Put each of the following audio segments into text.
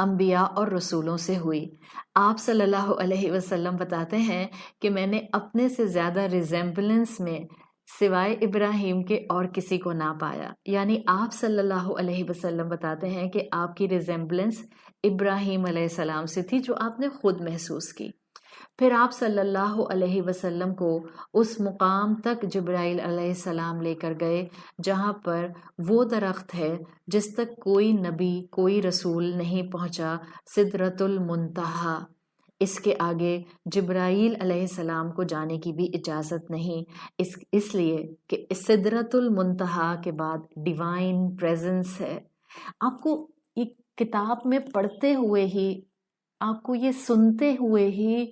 انبیاء اور رسولوں سے ہوئی۔ آپ صلی اللہ علیہ وسلم بتاتے ہیں کہ میں نے اپنے سے زیادہ ریزیمبلنس میں سوائے ابراہیم کے اور کسی کو نہ پایا، یعنی آپ صلی اللہ علیہ وسلم بتاتے ہیں کہ آپ کی ریزیمبلنس ابراہیم علیہ السلام سے تھی، جو آپ نے خود محسوس کی۔ پھر آپ صلی اللہ علیہ وسلم کو اس مقام تک جبرائیل علیہ السلام لے کر گئے جہاں پر وہ درخت ہے جس تک کوئی نبی کوئی رسول نہیں پہنچا، سدرۃ المنتہا۔ اس کے آگے جبرائیل علیہ السلام کو جانے کی بھی اجازت نہیں، اس لیے کہ سدرۃ المنتہا کے بعد ڈیوائن پریزنس ہے۔ آپ کو یہ کتاب میں پڑھتے ہوئے ہی، آپ کو یہ سنتے ہوئے ہی،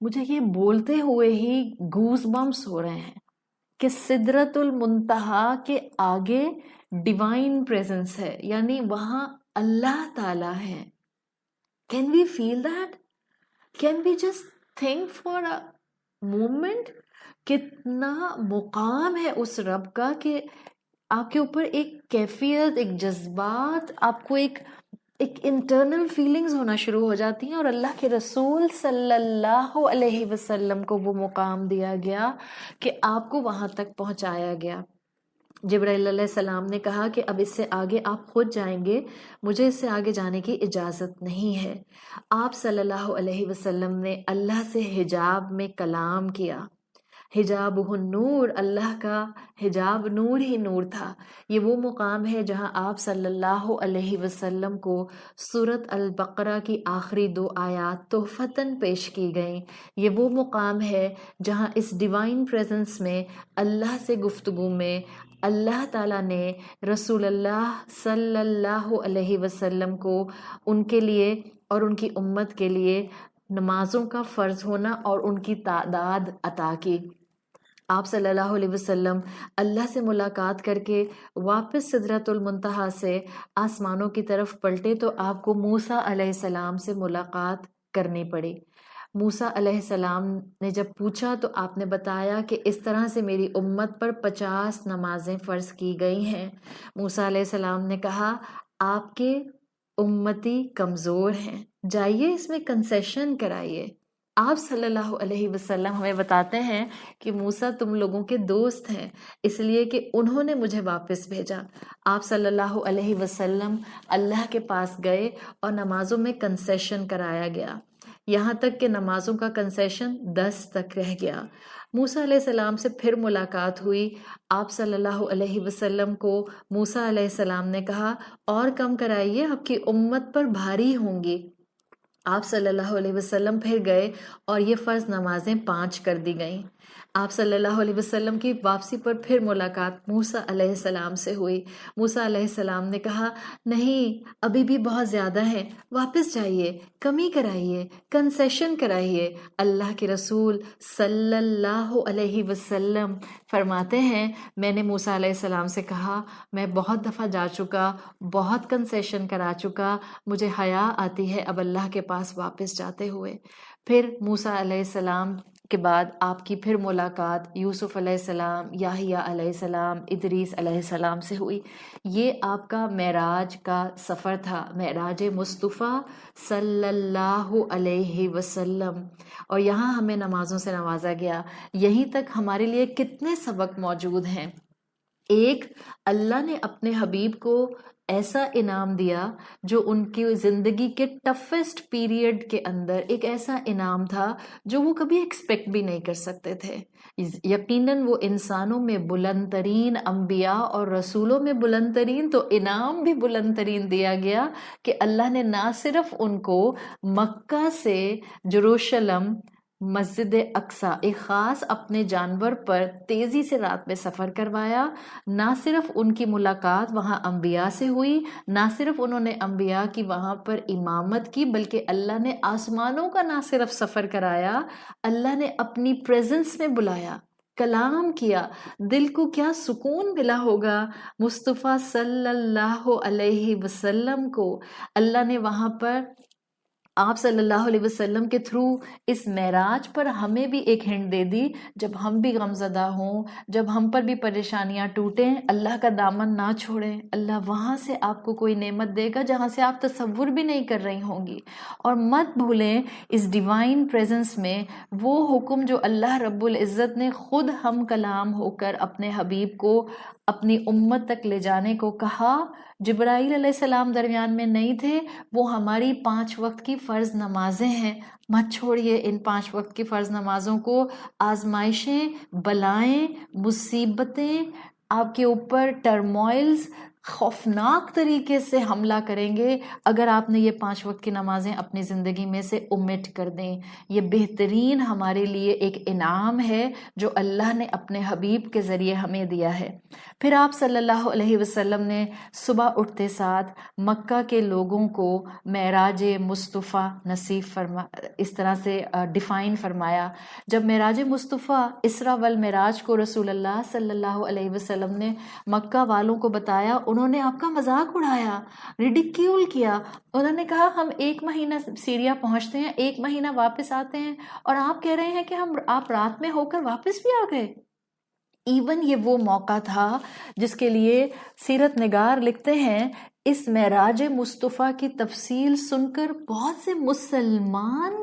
مجھے یہ بولتے ہوئے ہی گوز بمپس ہو رہے ہیں کہ سدرۃ المنتہا کے آگے ڈیوائن پریزنس ہے، یعنی وہاں اللہ تعالیٰ ہے۔ Can we feel that? Can we just think for a moment کتنا مقام ہے اس رب کا کہ آپ کے اوپر ایک کیفیت، ایک جذبات، آپ کو ایک انٹرنل فیلنگز ہونا شروع ہو جاتی ہیں، اور اللہ کے رسول صلی اللہ علیہ وسلم کو وہ مقام دیا گیا کہ آپ کو وہاں تک پہنچایا گیا۔ جبرائیل علیہ السلام نے کہا کہ اب اس سے آگے آپ خود جائیں گے، مجھے اس سے آگے جانے کی اجازت نہیں ہے۔ آپ صلی اللہ علیہ وسلم نے اللہ سے حجاب میں کلام کیا۔ حجاب النور، اللہ کا حجاب نور ہی نور تھا۔ یہ وہ مقام ہے جہاں آپ صلی اللہ علیہ وسلم کو سورۃ البقرہ کی آخری 2 آیات تحفتاً پیش کی گئیں۔ یہ وہ مقام ہے جہاں اس ڈیوائن پریزنس میں اللہ سے گفتگو میں اللہ تعالیٰ نے رسول اللہ صلی اللہ علیہ وسلم کو ان کے لیے اور ان کی امت کے لیے نمازوں کا فرض ہونا اور ان کی تعداد عطا کی۔ آپ صلی اللہ علیہ وسلم اللہ سے ملاقات کر کے واپس سدرۃ المنتہا سے آسمانوں کی طرف پلٹے تو آپ کو موسیٰ علیہ السلام سے ملاقات کرنی پڑی۔ موسیٰ علیہ السلام نے جب پوچھا تو آپ نے بتایا کہ اس طرح سے میری امت پر 50 نمازیں فرض کی گئی ہیں۔ موسیٰ علیہ السلام نے کہا آپ کے امتی کمزور ہیں، جائیے اس میں کنسیشن کرائیے۔ آپ صلی اللہ علیہ وسلم ہمیں بتاتے ہیں کہ موسیٰ تم لوگوں کے دوست ہیں، اس لیے کہ انہوں نے مجھے واپس بھیجا۔ آپ صلی اللہ علیہ وسلم اللہ کے پاس گئے اور نمازوں میں کنسیشن کرایا گیا، یہاں تک کہ نمازوں کا کنسیشن 10 تک رہ گیا۔ موسیٰ علیہ السلام سے پھر ملاقات ہوئی۔ آپ صلی اللہ علیہ وسلم کو موسیٰ علیہ السلام نے کہا اور کم کرائیے، آپ کی امت پر بھاری ہوں گی۔ آپ صلی اللہ علیہ وسلم پھر گئے اور یہ فرض نمازیں 5 کر دی گئیں۔ آپ صلی اللہ علیہ وسلم کی واپسی پر پھر ملاقات موسیٰ علیہ السلام سے ہوئی۔ موسیٰ علیہ السلام نے کہا نہیں، ابھی بھی بہت زیادہ ہیں، واپس جائیے، کمی کرائیے، کنسیشن کرائیے۔ اللہ کے رسول صلی اللہ علیہ وسلم فرماتے ہیں میں نے موسیٰ علیہ السلام سے کہا میں بہت دفعہ جا چکا، بہت کنسیشن کرا چکا، مجھے حیا آتی ہے اب اللہ کے پاس واپس جاتے ہوئے۔ پھر موسیٰ علیہ السلام کے بعد آپ کی پھر ملاقات یوسف علیہ السلام، یحییٰ علیہ السلام، ادریس علیہ السلام سے ہوئی۔ یہ آپ کا معراج کا سفر تھا، معراج مصطفیٰ صلی اللہ علیہ وسلم، اور یہاں ہمیں نمازوں سے نوازا گیا۔ یہیں تک ہمارے لیے کتنے سبق موجود ہیں۔ ایک، اللہ نے اپنے حبیب کو ایسا انعام دیا جو ان کی زندگی کے ٹفسٹ پیریڈ کے اندر ایک ایسا انعام تھا جو وہ کبھی ایکسپیکٹ بھی نہیں کر سکتے تھے۔ یقیناً وہ انسانوں میں بلند ترین انبیاء اور رسولوں میں بلند ترین، تو انعام بھی بلند ترین دیا گیا کہ اللہ نے نہ صرف ان کو مکہ سے یروشلم مسجد اقصیٰ ایک خاص اپنے جانور پر تیزی سے رات میں سفر کروایا، نہ صرف ان کی ملاقات وہاں انبیاء سے ہوئی، نہ صرف انہوں نے انبیاء کی وہاں پر امامت کی، بلکہ اللہ نے آسمانوں کا نہ صرف سفر کرایا، اللہ نے اپنی پریزنس میں بلایا، کلام کیا۔ دل کو کیا سکون ملا ہوگا مصطفیٰ صلی اللہ علیہ وسلم کو۔ اللہ نے وہاں پر آپ صلی اللہ علیہ وسلم کے تھرو اس معراج پر ہمیں بھی ایک ہنٹ دے دی، جب ہم بھی غمزدہ ہوں، جب ہم پر بھی پریشانیاں ٹوٹیں، اللہ کا دامن نہ چھوڑیں، اللہ وہاں سے آپ کو کوئی نعمت دے گا جہاں سے آپ تصور بھی نہیں کر رہی ہوں گی۔ اور مت بھولیں اس ڈیوائن پریزنس میں وہ حکم جو اللہ رب العزت نے خود ہم کلام ہو کر اپنے حبیب کو اپنی امت تک لے جانے کو کہا، جبرائیل علیہ السلام درمیان میں نہیں تھے، وہ ہماری 5 وقت کی فرض نمازیں ہیں۔ مت چھوڑیے ان 5 وقت کی فرض نمازوں کو۔ آزمائشیں، بلائیں، مصیبتیں آپ کے اوپر، ٹرموائلز خوفناک طریقے سے حملہ کریں گے اگر آپ نے یہ 5 وقت کی نمازیں اپنی زندگی میں سے omit کر دیں۔ یہ بہترین ہمارے لیے ایک انعام ہے جو اللہ نے اپنے حبیب کے ذریعے ہمیں دیا ہے۔ پھر آپ صلی اللہ علیہ وسلم نے صبح اٹھتے ساتھ مکہ کے لوگوں کو معراج مصطفیٰ نصیب اس طرح سے ڈیفائن فرمایا۔ جب معراج مصطفیٰ اسرا والمعراج کو رسول اللہ صلی اللہ علیہ وسلم نے مکہ والوں کو بتایا، انہوں نے آپ کا مذاق اڑایا، ریڈیکیول کیا۔ انہوں نے کہا ہم 1 مہینہ سیریا پہنچتے ہیں، 1 مہینہ واپس آتے ہیں، اور آپ کہہ رہے ہیں کہ آپ رات میں ہو کر واپس بھی آ گئے۔ ایون یہ وہ موقع تھا جس کے لیے سیرت نگار لکھتے ہیں اس معراج مصطفیٰ کی تفصیل سن کر بہت سے مسلمان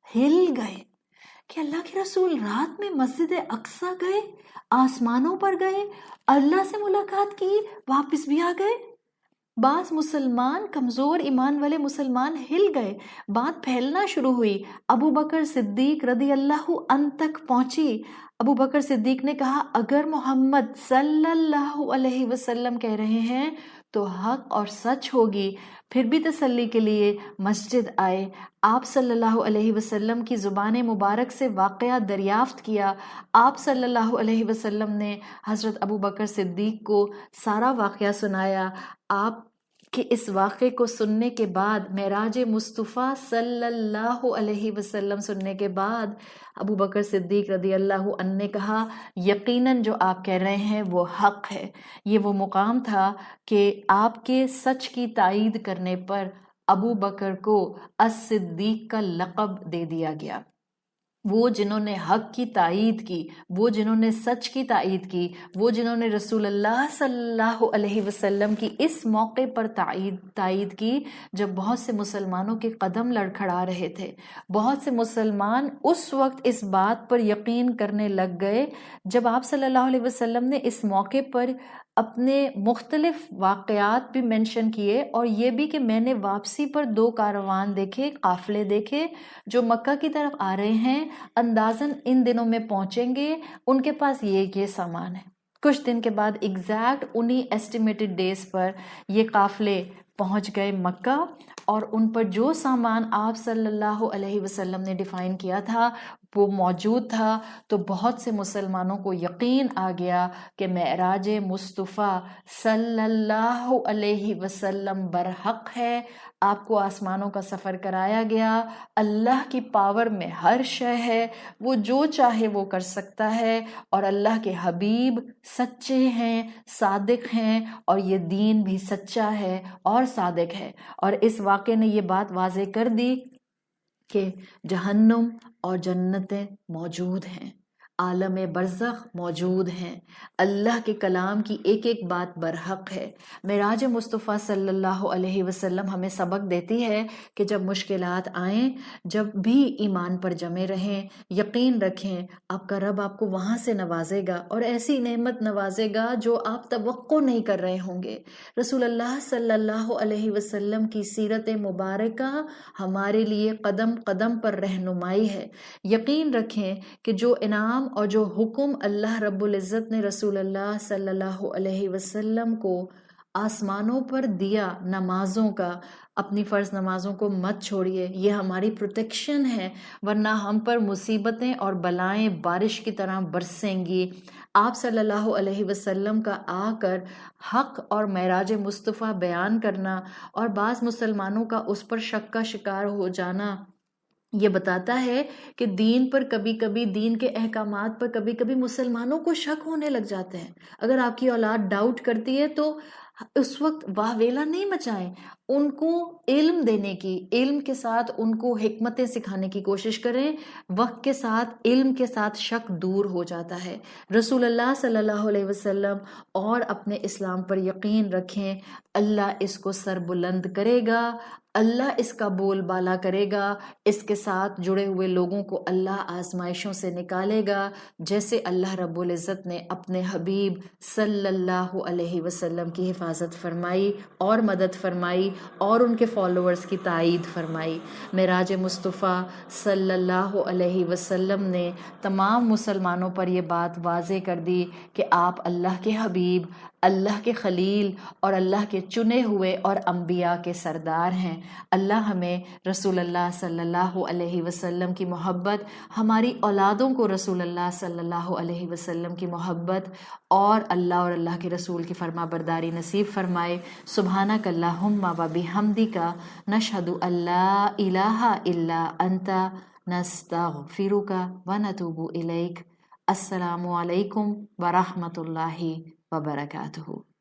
ہل گئے کہ اللہ کے رسول رات میں مسجد اقصیٰ گئے، آسمانوں پر گئے، اللہ سے ملاقات کی، واپس بھی آ گئے۔ بعض مسلمان، کمزور ایمان والے مسلمان ہل گئے، بات پھیلنا شروع ہوئی، ابو بکر صدیق رضی اللہ عنہ تک پہنچی۔ ابو بکر صدیق نے کہا اگر محمد صلی اللہ علیہ وسلم کہہ رہے ہیں تو حق اور سچ ہوگی۔ پھر بھی تسلی کے لیے مسجد آئے، آپ صلی اللہ علیہ وسلم کی زبان مبارک سے واقعہ دریافت کیا۔ آپ صلی اللہ علیہ وسلم نے حضرت ابو بکر صدیق کو سارا واقعہ سنایا۔ آپ کے اس واقعے کو سننے کے بعد، معراج مصطفیٰ صلی اللہ علیہ وسلم سننے کے بعد، ابو بکر صدیق رضی اللہ عنہ نے کہا یقیناً جو آپ کہہ رہے ہیں وہ حق ہے۔ یہ وہ مقام تھا کہ آپ کے سچ کی تائید کرنے پر ابو بکر کو الصدیق کا لقب دے دیا گیا۔ وہ جنہوں نے حق کی تائید کی، وہ جنہوں نے سچ کی تائید کی، وہ جنہوں نے رسول اللہ صلی اللہ علیہ وسلم کی اس موقع پر تائید کی جب بہت سے مسلمانوں کے قدم لڑکھڑا رہے تھے۔ بہت سے مسلمان اس وقت اس بات پر یقین کرنے لگ گئے جب آپ صلی اللہ علیہ وسلم نے اس موقع پر اپنے مختلف واقعات بھی منشن کیے، اور یہ بھی کہ میں نے واپسی پر 2 کاروان دیکھے، قافلے دیکھے جو مکہ کی طرف آ رہے ہیں، اندازاً ان دنوں میں پہنچیں گے، ان کے پاس یہ سامان ہے۔ کچھ دن کے بعد ایگزیکٹ انہی ایسٹیمیٹڈ ڈیز پر یہ قافلے پہنچ گئے مکہ، اور ان پر جو سامان آپ صلی اللہ علیہ وسلم نے ڈیفائن کیا تھا وہ موجود تھا۔ تو بہت سے مسلمانوں کو یقین آ گیا کہ معراج مصطفیٰ صلی اللہ علیہ وسلم برحق ہے، آپ کو آسمانوں کا سفر کرایا گیا، اللہ کی پاور میں ہر شے ہے، وہ جو چاہے وہ کر سکتا ہے، اور اللہ کے حبیب سچے ہیں، صادق ہیں، اور یہ دین بھی سچا ہے اور صادق ہے۔ اور اس واقعے نے یہ بات واضح کر دی کہ جہنم اور جنتیں موجود ہیں، عالم برزخ موجود ہیں، اللہ کے کلام کی ایک ایک بات برحق ہے۔ معراج مصطفیٰ صلی اللہ علیہ وسلم ہمیں سبق دیتی ہے کہ جب مشکلات آئیں، جب بھی ایمان پر جمے رہیں، یقین رکھیں آپ کا رب آپ کو وہاں سے نوازے گا، اور ایسی نعمت نوازے گا جو آپ توقع نہیں کر رہے ہوں گے۔ رسول اللہ صلی اللہ علیہ وسلم کی سیرت مبارکہ ہمارے لیے قدم قدم پر رہنمائی ہے۔ یقین رکھیں کہ جو انعام اور جو حکم اللہ رب العزت نے رسول اللہ صلی اللہ علیہ وسلم کو آسمانوں پر دیا نمازوں کا، اپنی فرض نمازوں کو مت چھوڑیے، یہ ہماری پروٹیکشن ہے، ورنہ ہم پر مصیبتیں اور بلائیں بارش کی طرح برسیں گی۔ آپ صلی اللہ علیہ وسلم کا آ کر حق اور معراج مصطفیٰ بیان کرنا اور بعض مسلمانوں کا اس پر شک کا شکار ہو جانا یہ بتاتا ہے کہ دین پر کبھی کبھی، دین کے احکامات پر کبھی کبھی مسلمانوں کو شک ہونے لگ جاتے ہیں۔ اگر آپ کی اولاد ڈاؤٹ کرتی ہے تو اس وقت واویلا نہیں مچائیں، ان کو علم دینے کی، علم کے ساتھ ان کو حکمتیں سکھانے کی کوشش کریں. وقت کے ساتھ علم کے ساتھ شک دور ہو جاتا ہے. رسول اللہ صلی اللہ علیہ وسلم اور اپنے اسلام پر یقین رکھیں، اللہ اس کو سر بلند کرے گا، اللہ اس کا بول بالا کرے گا، اس کے ساتھ جڑے ہوئے لوگوں کو اللہ آزمائشوں سے نکالے گا، جیسے اللہ رب العزت نے اپنے حبیب صلی اللہ علیہ وسلم کی حفاظت فرمائی اور مدد فرمائی اور ان کے فالوورز کی تائید فرمائی. معراج مصطفیٰ صلی اللہ علیہ وسلم نے تمام مسلمانوں پر یہ بات واضح کر دی کہ آپ اللہ کے حبیب، اللہ کے خلیل اور اللہ کے چنے ہوئے اور انبیاء کے سردار ہیں. اللہ ہمیں رسول اللہ صلی اللہ علیہ وسلم کی محبت، ہماری اولادوں کو رسول اللہ صلی اللہ علیہ وسلم کی محبت اور اللہ کے رسول کی فرما برداری نصیب فرمائے. سبحانک اللہم و بحمدک نشہد ان لا الہ الا انت نستغفرک و نتوب الیک. السلام علیکم ورحمۃ اللہ وبرکاتہ.